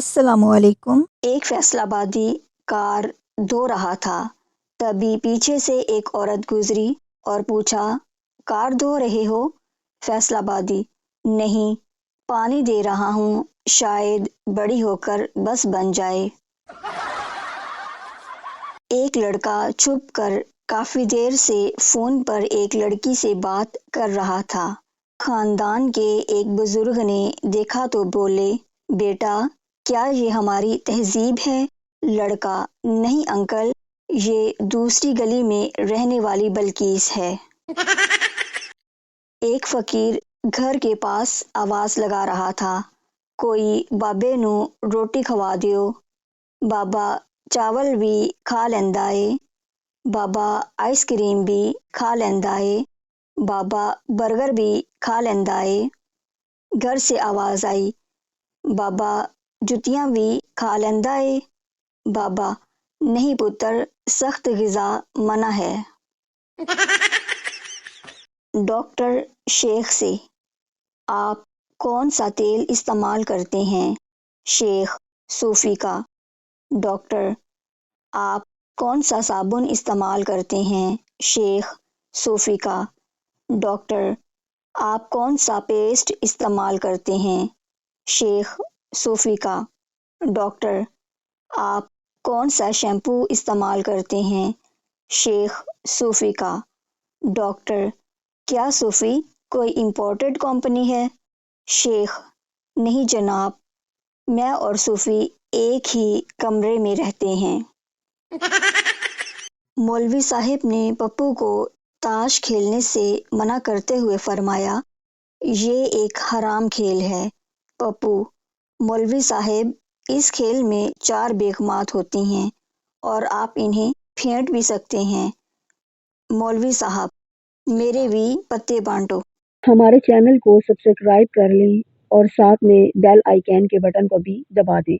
السلام علیکم۔ ایک فیصل آبادی کار دھو رہا تھا، تبھی پیچھے سے ایک عورت گزری اور پوچھا، کار دھو رہے ہو؟ فیصل آبادی، نہیں، پانی دے رہا ہوں، شاید بڑی ہو کر بس بن جائے۔ ایک لڑکا چھپ کر کافی دیر سے فون پر ایک لڑکی سے بات کر رہا تھا۔ خاندان کے ایک بزرگ نے دیکھا تو بولے، بیٹا، کیا یہ ہماری تہذیب ہے؟ لڑکا، نہیں انکل، یہ دوسری گلی میں رہنے والی بلقیس ہے۔ ایک فقیر گھر کے پاس آواز لگا رہا تھا، کوئی بابے نو روٹی کھوا دیو، بابا چاول بھی کھا لیندا اے، بابا آئس کریم بھی کھا لیندا اے، بابا برگر بھی کھا لیندا اے۔ گھر سے آواز آئی، بابا جتیاں بھی کھا لیندا اے؟ بابا، نہیں پتر، سخت غذا منع ہے۔ ڈاکٹر شیخ سے، آپ کون سا تیل استعمال کرتے ہیں؟ شیخ، صوفی کا۔ ڈاکٹر، آپ کون سا صابن استعمال کرتے ہیں؟ شیخ، صوفی کا۔ ڈاکٹر، آپ کون سا پیسٹ استعمال کرتے ہیں؟ شیخ، صوفی کا۔ ڈاکٹر، آپ کون سا شیمپو استعمال کرتے ہیں؟ شیخ، صوفی کا۔ ڈاکٹر، کیا صوفی کوئی امپورٹڈ کمپنی ہے؟ شیخ، نہیں جناب، میں اور صوفی ایک ہی کمرے میں رہتے ہیں۔ مولوی صاحب نے پپو کو تاش کھیلنے سے منع کرتے ہوئے فرمایا، یہ ایک حرام کھیل ہے۔ پپو، مولوی صاحب، اس کھیل میں 4 بیگمات ہوتی ہیں اور آپ انہیں پھینٹ بھی سکتے ہیں۔ مولوی صاحب، میرے بھی پتے بانٹو۔ ہمارے چینل کو سبسکرائب کر لیں اور ساتھ میں بیل آئیکن کے بٹن کو بھی دبا دیں۔